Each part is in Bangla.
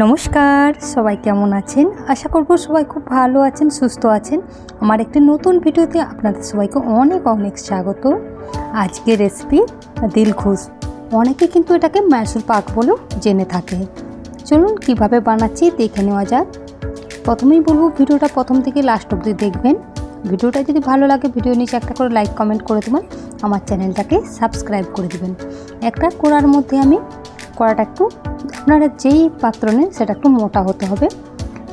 নমস্কার, সবাই কেমন আছেন? আশা করব সবাই খুব ভালো আছেন, সুস্থ আছেন। আমার একটি নতুন ভিডিওতে আপনাদের সবাইকে অনেক অনেক স্বাগত। আজকের রেসিপি দিলখুশ। অনেকে কিন্তু এটাকে মাইসুর পাক বলেও জেনে থাকে। চলুন কিভাবে বানাচ্ছি দেখে নেওয়া যাক। প্রথমেই বলবো ভিডিওটা প্রথম থেকে লাস্ট অবধি দেখবেন। ভিডিওটা যদি ভালো লাগে ভিডিও নিচে একটা করে লাইক কমেন্ট করে দেবেন, আমার চ্যানেলটাকে সাবস্ক্রাইব করে দেবেন। একটা কড়ার মধ্যে আমি কড়াটা একটু আপনারা যেই পাত্র নেন সেটা একটু মোটা হতে হবে।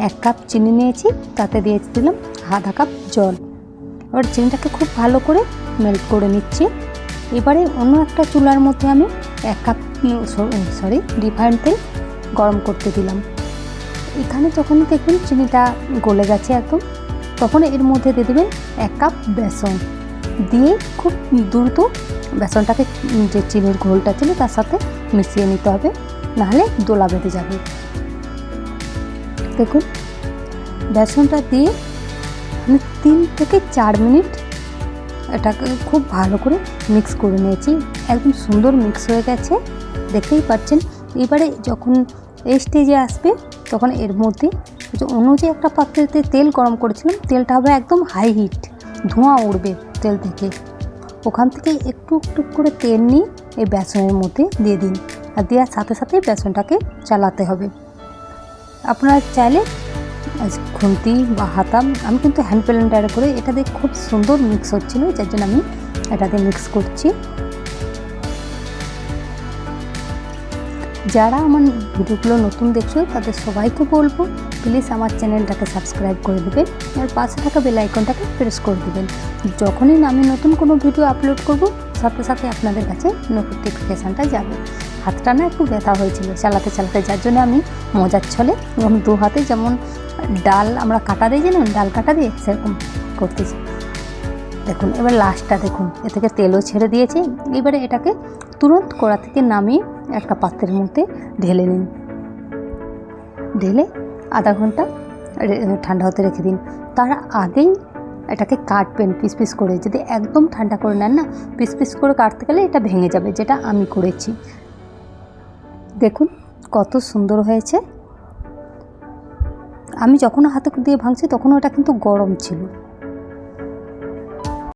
1 কাপ চিনি নিয়েছি, তাতে দিয়ে দিলাম আধা কাপ জল। এবার চিনিটাকে খুব ভালো করে মেল্ট করে নিচ্ছি। এবারে অন্য একটা চুলার মধ্যে আমি 1 কাপ রিফাইন্ড তেল গরম করতে দিলাম। এখানে যখন দেখবেন চিনিটা গলে গেছে একদম, তখন এর মধ্যে দিয়ে দেবেন 1 কাপ বেসন, দিয়ে খুব দ্রুত বেসনটাকে যে চিনির ঘোলটা ছিল তার সাথে মিশিয়ে নিতে হবে, নাহলে দোলা বেঁধে যাবে। দেখুন বেসনটা দিয়ে আমি 3 থেকে 4 মিনিট এটাকে খুব ভালো করে মিক্স করে নিয়েছি। একদম সুন্দর মিক্স হয়ে গেছে, দেখতেই পাচ্ছেন। এবারে যখন এই স্টেজে আসবে তখন এর মধ্যে অন্য যে একটা পাত্রেতে তেল গরম করেছিলাম, তেলটা হবে একদম হাই হিট, ধোঁয়া উঠবে তেল থেকে। ওখান থেকে একটু একটু করে তেল নিয়ে এই বেসনের মধ্যে দিয়ে দিন, আর দেওয়ার সাথে সাথে বেসনটাকে চালাতে হবে। আপনারা চাইলে খুন্তি বা হাতা, আমি কিন্তু হ্যান্ড ব্লেন্ডারে করে এটা দিয়ে খুব সুন্দর মিক্স হচ্ছিলো, যার জন্য আমি এটা দিয়ে মিক্স করছি। যারা আমার ভিডিওগুলো নতুন দেখছো তাদের সবাইকে বলবো প্লিজ আমার চ্যানেলটাকে সাবস্ক্রাইব করে দেবেন, আর পাশে থাকা বেল আইকনটাকে প্রেস করে দেবেন। যখনই আমি নতুন কোনো ভিডিও আপলোড করব সাথে সাথে আপনাদের কাছে নোটিফিকেশানটা যাবে। হাতটা না একটু ব্যথা হয়েছিল চালাতে চালাতে, যার জন্য আমি মজার ছলে এবং 2 হাতে যেমন ডাল আমরা কাটা দিয়ে জানেন, ডাল কাটা দিয়ে সেরকম করতেছি। দেখুন এবার লাস্টটা দেখুন, এ থেকে তেলও ছেড়ে দিয়েছে। এবারে এটাকে তুরন্ত কড়া থেকে নামিয়ে একটা পাত্রের মধ্যে ঢেলে নিন, ঢেলে আধা ঘন্টা ঠান্ডা হতে রেখে দিন। তার আগেই এটাকে কাটবেন পিস পিস করে। যদি একদম ঠান্ডা করে নেন না, পিস পিস করে কাটতে গেলে এটা ভেঙে যাবে, যেটা আমি করেছি। দেখুন কত সুন্দর হয়েছে। আমি যখন হাতে দিয়ে ভাঙছি তখন ওটা কিন্তু গরম ছিল।